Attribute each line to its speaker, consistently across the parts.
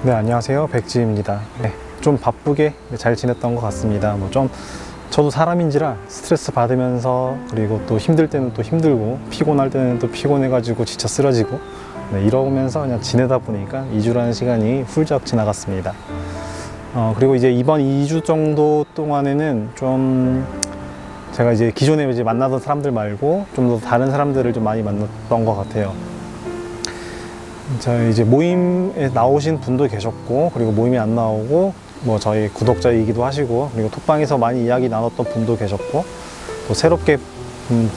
Speaker 1: 네, 안녕하세요. 백지입니다. 네, 좀 바쁘게 잘 지냈던 것 같습니다. 저도 사람인지라 스트레스 받으면서, 그리고 또 힘들 때는 또 힘들고, 피곤할 때는 또 피곤해가지고 지쳐 쓰러지고, 네, 이러면서 그냥 지내다 보니까 2주라는 시간이 훌쩍 지나갔습니다. 그리고 이제 이번 2주 정도 동안에는 좀 제가 이제 기존에 이제 만나던 사람들 말고 좀 더 다른 사람들을 좀 많이 만났던 것 같아요. 저희 이제 모임에 나오신 분도 계셨고, 그리고 모임이 안 나오고, 저희 구독자이기도 하시고, 그리고 톡방에서 많이 이야기 나눴던 분도 계셨고, 또 새롭게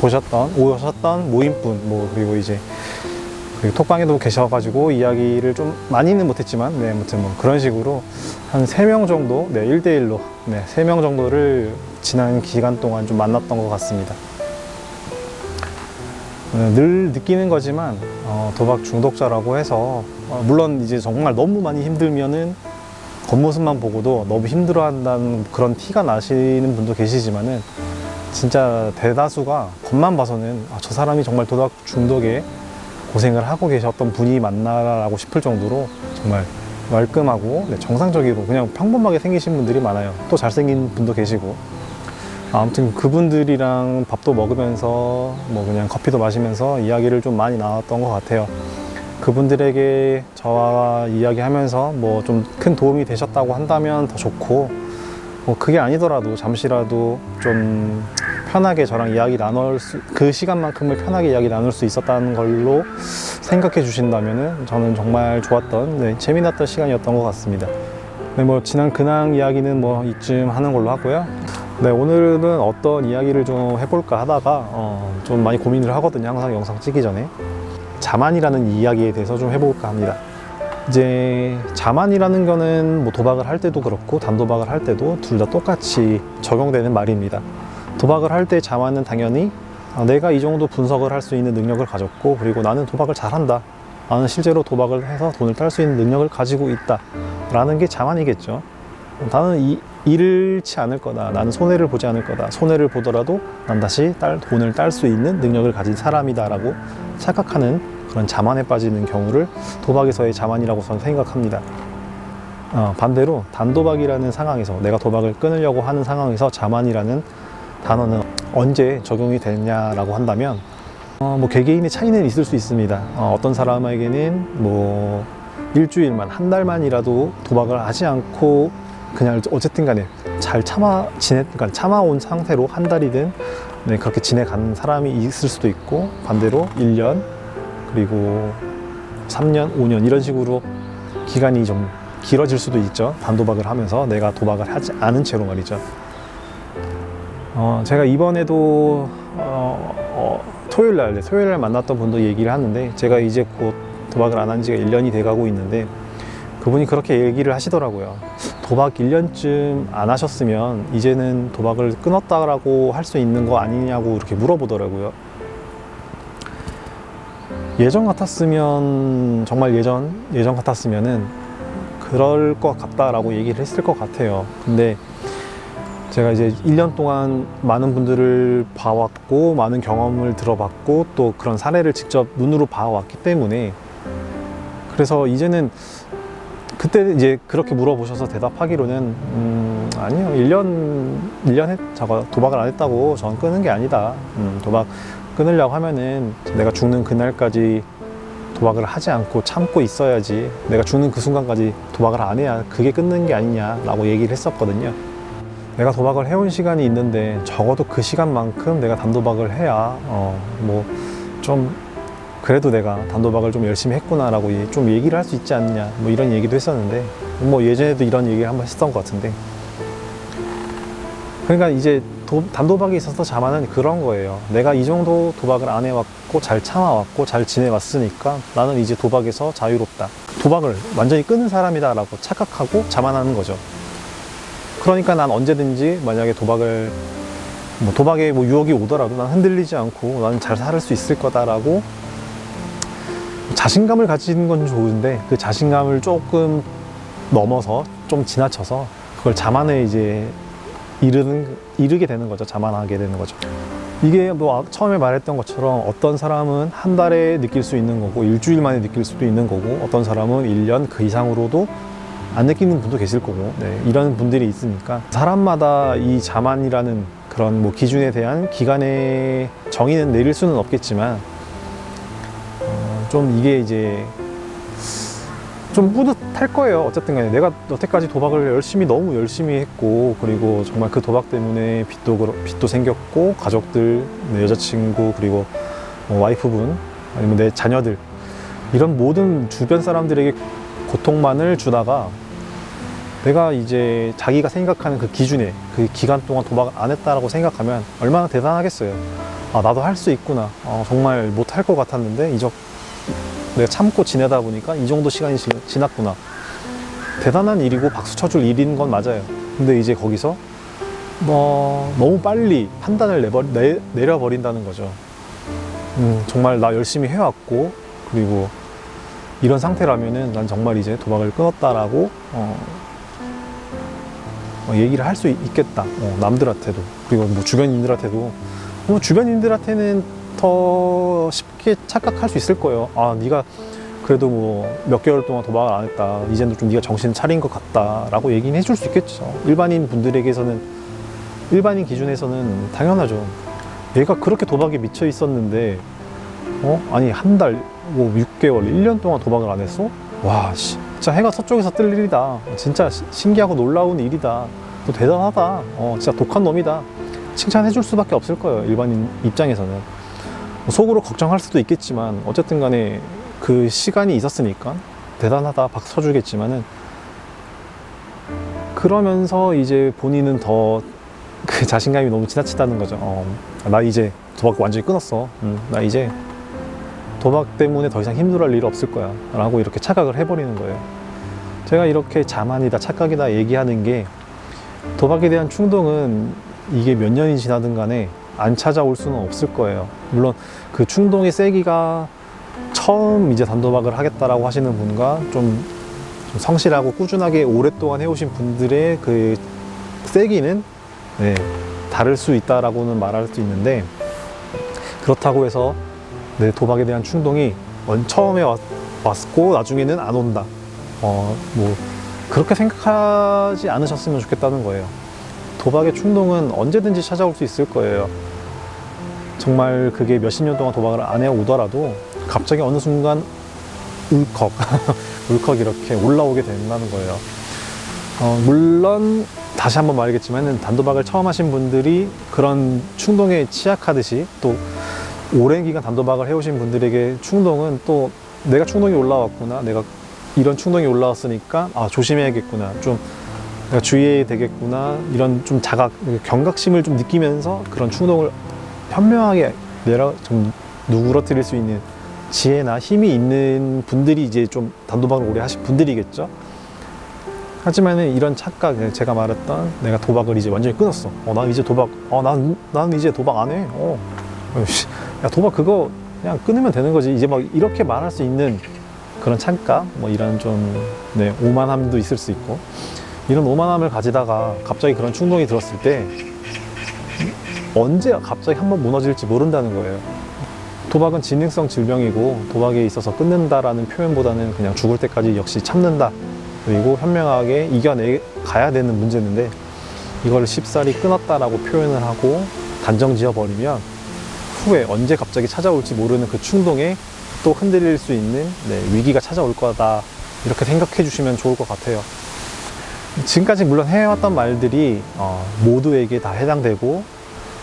Speaker 1: 오셨던 모임분, 그리고 톡방에도 계셔가지고 이야기를 좀 많이는 못했지만, 네, 아무튼 그런 식으로 한 3명 정도, 네, 1대1로, 네, 3명 정도를 지난 기간 동안 좀 만났던 것 같습니다. 늘 느끼는 거지만 도박 중독자라고 해서 물론 이제 정말 너무 많이 힘들면은 겉모습만 보고도 너무 힘들어한다는 그런 티가 나시는 분도 계시지만은, 진짜 대다수가 겉만 봐서는 저 사람이 정말 도박 중독에 고생을 하고 계셨던 분이 맞나라고 싶을 정도로 정말 말끔하고, 네, 정상적이고 그냥 평범하게 생기신 분들이 많아요. 또 잘생긴 분도 계시고. 아무튼 그분들이랑 밥도 먹으면서 그냥 커피도 마시면서 이야기를 좀 많이 나눴던 것 같아요. 그분들에게 저와 이야기하면서 좀 큰 도움이 되셨다고 한다면 더 좋고, 그게 아니더라도 잠시라도 좀 편하게 저랑 그 시간만큼을 편하게 이야기 나눌 수 있었다는 걸로 생각해 주신다면은 저는 정말 좋았던, 네, 재미났던 시간이었던 것 같습니다. 네, 지난 근황 이야기는 이쯤 하는 걸로 하고요. 네, 오늘은 어떤 이야기를 좀 해볼까 하다가 좀 많이 고민을 하거든요. 항상 영상 찍기 전에. 자만이라는 이야기에 대해서 좀 해볼까 합니다. 이제 자만이라는 거는 도박을 할 때도 그렇고 단도박을 할 때도 둘 다 똑같이 적용되는 말입니다. 도박을 할 때 자만은 당연히 내가 이 정도 분석을 할 수 있는 능력을 가졌고, 그리고 나는 도박을 잘한다, 나는 실제로 도박을 해서 돈을 딸 수 있는 능력을 가지고 있다 라는 게 자만이겠죠. 나는 잃지 않을 거다, 나는 손해를 보지 않을 거다, 손해를 보더라도 난 다시 돈을 딸 수 있는 능력을 가진 사람이다 라고 착각하는 그런 자만에 빠지는 경우를 도박에서의 자만이라고 저는 생각합니다. 반대로 단도박이라는 상황에서, 내가 도박을 끊으려고 하는 상황에서 자만이라는 단어는 언제 적용이 되냐라고 한다면, 개개인의 차이는 있을 수 있습니다. 어떤 사람에게는 일주일만, 한 달만이라도 도박을 하지 않고 그냥 어쨌든 간에 잘 참아온 상태로 한 달이든, 네, 그렇게 지내간 사람이 있을 수도 있고, 반대로 1년, 그리고 3년, 5년 이런 식으로 기간이 좀 길어질 수도 있죠. 단도박을 하면서 내가 도박을 하지 않은 채로 말이죠. 제가 이번에도 토요일날 만났던 분도 얘기를 하는데, 제가 이제 곧 도박을 안 한 지가 1년이 돼가고 있는데, 그분이 그렇게 얘기를 하시더라고요. 도박 1년쯤 안 하셨으면 이제는 도박을 끊었다라고 할 수 있는 거 아니냐고 이렇게 물어보더라고요. 예전 같았으면, 정말 예전 같았으면은 그럴 것 같다라고 얘기를 했을 것 같아요. 근데 제가 이제 1년 동안 많은 분들을 봐왔고, 많은 경험을 들어봤고, 또 그런 사례를 직접 눈으로 봐왔기 때문에, 그래서 이제는, 그때 이제 그렇게 물어보셔서 대답하기로는 아니요, 1년 도박을 안 했다고 저는 끊은 게 아니다. 도박 끊으려고 하면은 내가 죽는 그날까지 도박을 하지 않고 참고 있어야지, 내가 죽는 그 순간까지 도박을 안 해야 그게 끊는 게 아니냐라고 얘기를 했었거든요. 내가 도박을 해온 시간이 있는데 적어도 그 시간만큼 내가 단도박을 해야 그래도 내가 단도박을 좀 열심히 했구나라고 좀 얘기를 할 수 있지 않냐, 이런 얘기도 했었는데, 예전에도 이런 얘기를 한번 했었던 것 같은데, 그러니까 이제 단도박에 있어서 자만은 그런 거예요. 내가 이 정도 도박을 안 해왔고 잘 참아왔고 잘 지내왔으니까 나는 이제 도박에서 자유롭다, 도박을 완전히 끊은 사람이다 라고 착각하고 자만하는 거죠. 그러니까 난 언제든지 만약에 도박에 유혹이 오더라도 난 흔들리지 않고 나는 잘 살 수 있을 거다라고 자신감을 가지는 건 좋은데, 그 자신감을 조금 넘어서 좀 지나쳐서 그걸 자만에 이제 이르게 되는 거죠. 자만하게 되는 거죠. 이게 뭐 처음에 말했던 것처럼 어떤 사람은 한 달에 느낄 수 있는 거고 일주일 만에 느낄 수도 있는 거고 어떤 사람은 1년 그 이상으로도 안 느끼는 분도 계실 거고 이런 분들이 있으니까 사람마다 이 자만이라는 그런 뭐 기준에 대한 기간의 정의는 내릴 수는 없겠지만 좀 이게 이제 좀 뿌듯할 거예요. 어쨌든 간에 내가 여태까지 도박을 너무 열심히 했고 그리고 정말 그 도박 때문에 빚도 생겼고 가족들, 내 여자친구 그리고 와이프분 아니면 내 자녀들 이런 모든 주변 사람들에게 고통만을 주다가 내가 이제 자기가 생각하는 그 기준에 그 기간 동안 도박을 안 했다라고 생각하면 얼마나 대단하겠어요. 아, 나도 할 수 있구나. 정말 못할 것 같았는데 내가 참고 지내다 보니까 이 정도 시간이 지났구나. 대단한 일이고 박수 쳐줄 일인 건 맞아요. 근데 이제 거기서 너무 빨리 판단을 내려버린다는 거죠. 정말 나 열심히 해왔고 그리고 이런 상태라면은 난 정말 이제 도박을 끊었다라고 얘기를 할 수 있겠다. 남들한테도 그리고 뭐 주변인들한테도 주변인들한테는 더 쉽게 착각할 수 있을 거예요. 아, 네가 그래도 뭐 몇 개월 동안 도박을 안 했다. 이제는 좀 네가 정신 차린 것 같다라고 얘기는 해줄 수 있겠죠. 일반인 기준에서는 당연하죠. 얘가 그렇게 도박에 미쳐 있었는데 아니 한 달, 뭐 6개월, 1년 동안 도박을 안 했어? 와, 진짜 해가 서쪽에서 뜰 일이다. 진짜 신기하고 놀라운 일이다. 너 대단하다. 진짜 독한 놈이다. 칭찬해 줄 수밖에 없을 거예요. 일반인 입장에서는. 속으로 걱정할 수도 있겠지만 어쨌든 간에 그 시간이 있었으니까 대단하다 박수 쳐주겠지만은 그러면서 이제 본인은 더 그 자신감이 너무 지나치다는 거죠. 나 이제 도박 완전히 끊었어. 나 이제 도박 때문에 더 이상 힘들어할 일 없을 거야 라고 이렇게 착각을 해버리는 거예요. 제가 이렇게 자만이다 착각이다 얘기하는 게 도박에 대한 충동은 이게 몇 년이 지나든 간에 안 찾아올 수는 없을 거예요. 물론 그 충동의 세기가 처음 이제 단도박을 하겠다라고 하시는 분과 좀 성실하고 꾸준하게 오랫동안 해오신 분들의 그 세기는 다를 수 있다라고는 말할 수 있는데 그렇다고 해서 내 도박에 대한 충동이 처음에 왔고 나중에는 안 온다. 뭐 그렇게 생각하지 않으셨으면 좋겠다는 거예요. 도박의 충동은 언제든지 찾아올 수 있을 거예요. 정말 그게 몇십 년 동안 도박을 안 해오더라도 갑자기 어느 순간 울컥 이렇게 올라오게 된다는 거예요. 물론 다시 한번 말하겠지만 단도박을 처음 하신 분들이 그런 충동에 취약하듯이 또 오랜 기간 단도박을 해오신 분들에게 충동은 또 내가 충동이 올라왔구나, 내가 이런 충동이 올라왔으니까 조심해야겠구나, 좀 내가 주의해야 되겠구나, 이런 좀 경각심을 좀 느끼면서 그런 충동을 현명하게 좀 누그러뜨릴 수 있는 지혜나 힘이 있는 분들이 이제 좀 단도박을 오래 하신 분들이겠죠. 하지만은 이런 착각, 제가 말했던 내가 도박을 이제 완전히 끊었어. 난 이제 도박, 난 이제 도박 안 해. 야, 도박 그거 그냥 끊으면 되는 거지. 이제 막 이렇게 말할 수 있는 그런 착각, 뭐 이런 좀 오만함도 있을 수 있고, 이런 오만함을 가지다가 갑자기 그런 충동이 들었을 때 언제 갑자기 한번 무너질지 모른다는 거예요. 도박은 진행성 질병이고 도박에 있어서 끊는다라는 표현보다는 그냥 죽을 때까지 역시 참는다, 그리고 현명하게 이겨내가야 되는 문제인데 이걸 쉽사리 끊었다라고 표현을 하고 단정 지어버리면 후에 언제 갑자기 찾아올지 모르는 그 충동에 또 흔들릴 수 있는 위기가 찾아올 거다, 이렇게 생각해 주시면 좋을 것 같아요. 지금까지 물론 해왔던 말들이 모두에게 다 해당되고,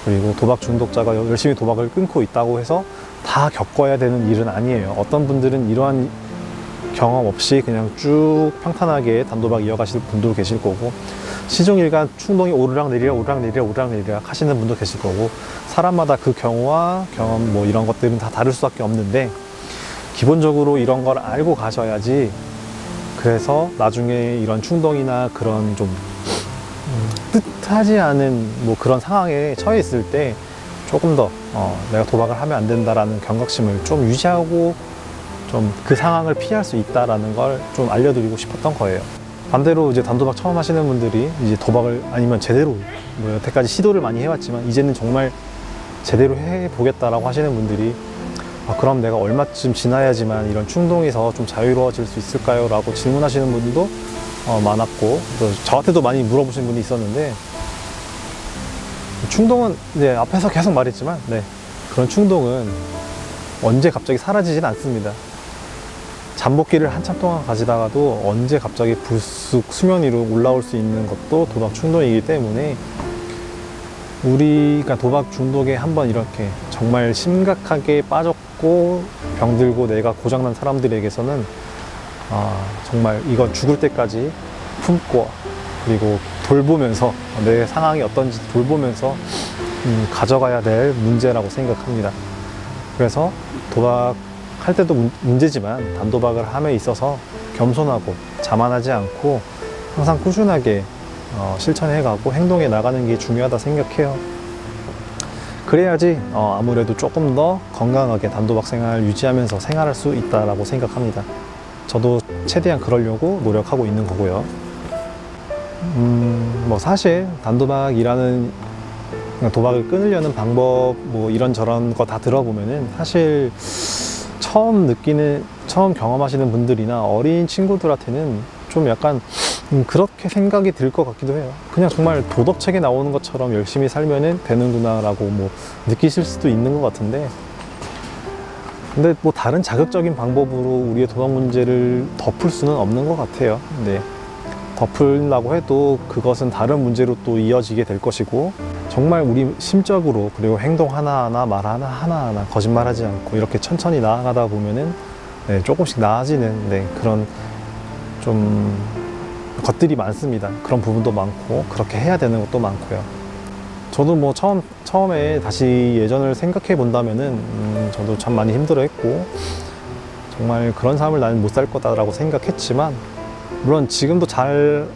Speaker 1: 그리고 도박 중독자가 열심히 도박을 끊고 있다고 해서 다 겪어야 되는 일은 아니에요. 어떤 분들은 이러한 경험 없이 그냥 쭉 평탄하게 단도박 이어가실 분도 계실 거고, 시종일관 충동이 오르락내리락 하시는 분도 계실 거고, 사람마다 그 경우와 경험 뭐 이런 것들은 다 다를 수밖에 없는데, 기본적으로 이런 걸 알고 가셔야지, 그래서 나중에 이런 충동이나 그런 좀 뜻하지 않은 뭐 그런 상황에 처해 있을 때 조금 더 내가 도박을 하면 안 된다라는 경각심을 좀 유지하고 좀 그 상황을 피할 수 있다라는 걸 좀 알려드리고 싶었던 거예요. 반대로 이제 단도박 처음 하시는 분들이 이제 도박을 아니면 제대로 뭐 여태까지 시도를 많이 해왔지만 이제는 정말 제대로 해보겠다라고 하시는 분들이 그럼 내가 얼마쯤 지나야지만 이런 충동에서 좀 자유로워질 수 있을까요? 라고 질문하시는 분들도 많았고, 또 저한테도 많이 물어보신 분이 있었는데, 충동은 이제 앞에서 계속 말했지만, 네, 그런 충동은 언제 갑자기 사라지진 않습니다. 잠복기를 한참 동안 가지다가도 언제 갑자기 불쑥 수면 위로 올라올 수 있는 것도 도박 충동이기 때문에, 우리가 도박 중독에 한번 이렇게 정말 심각하게 빠졌고 병들고 내가 고장난 사람들에게서는 정말 이건 죽을 때까지 품고, 그리고 돌보면서 내 상황이 어떤지 돌보면서 가져가야 될 문제라고 생각합니다. 그래서 도박할 때도 문제지만 단도박을 함에 있어서 겸손하고 자만하지 않고 항상 꾸준하게 실천해가고 행동해 나가는 게 중요하다 생각해요. 그래야지 아무래도 조금 더 건강하게 단도박 생활 유지하면서 생활할 수 있다라고 생각합니다. 저도 최대한 그러려고 노력하고 있는 거고요. 뭐 사실 단도박이라는 도박을 끊으려는 방법 뭐 이런저런 거 다 들어보면은 사실 처음 경험하시는 분들이나 어린 친구들한테는 좀 약간 그렇게 생각이 들 것 같기도 해요. 그냥 정말 도덕책에 나오는 것처럼 열심히 살면은 되는구나 라고 뭐 느끼실 수도 있는 것 같은데, 근데 뭐 다른 자극적인 방법으로 우리의 도덕 문제를 덮을 수는 없는 것 같아요. 네. 덮으려고 해도 그것은 다른 문제로 또 이어지게 될 것이고, 정말 우리 심적으로 그리고 행동 하나하나 말 하나하나 거짓말하지 않고 이렇게 천천히 나아가다 보면은 네, 조금씩 나아지는 그런 좀 것들이 많습니다. 그런 부분도 많고 그렇게 해야 되는 것도 많고요. 저도 뭐 처음에 다시 예전을 생각해 본다면은 저도 참 많이 힘들어했고 정말 그런 삶을 나는 못 살 거다라고 생각했지만, 물론 지금도 잘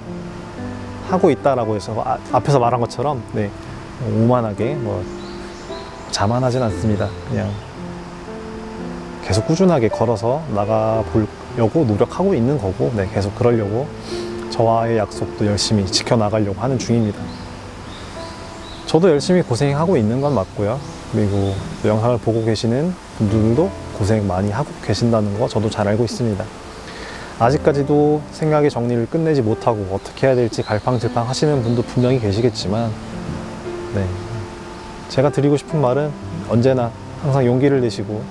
Speaker 1: 하고 있다라고 해서 앞에서 말한 것처럼 네, 오만하게 뭐 자만하진 않습니다. 그냥 계속 꾸준하게 걸어서 나가 보려고 노력하고 있는 거고, 네, 계속 그러려고 저와의 약속도 열심히 지켜나가려고 하는 중입니다. 저도 열심히 고생하고 있는 건 맞고요. 그리고 영상을 보고 계시는 분들도 고생 많이 하고 계신다는 거 저도 잘 알고 있습니다. 아직까지도 생각의 정리를 끝내지 못하고 어떻게 해야 될지 갈팡질팡 하시는 분도 분명히 계시겠지만, 네, 제가 드리고 싶은 말은 언제나 항상 용기를 내시고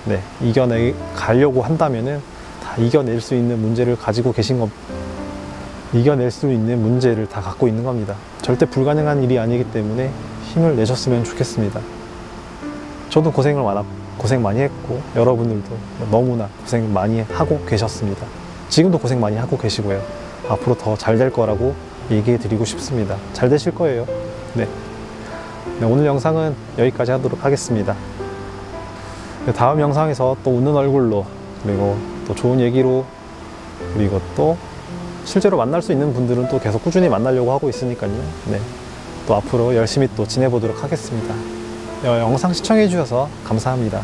Speaker 1: 네, 이겨내가려고 한다면은 다 이겨낼 수 있는 문제를 가지고 이겨낼 수 있는 문제를 다 갖고 있는 겁니다. 절대 불가능한 일이 아니기 때문에 힘을 내셨으면 좋겠습니다. 저도 고생 많이 했고 여러분들도 너무나 고생 많이 하고 계셨습니다. 지금도 고생 많이 하고 계시고요. 앞으로 더 잘 될 거라고 얘기해 드리고 싶습니다. 잘 되실 거예요. 네. 오늘 영상은 여기까지 하도록 하겠습니다. 다음 영상에서 또 웃는 얼굴로, 그리고 또 좋은 얘기로, 그리고 또 실제로 만날 수 있는 분들은 또 계속 꾸준히 만나려고 하고 있으니까요. 네. 또 앞으로 열심히 또 지내보도록 하겠습니다. 영상 시청해 주셔서 감사합니다.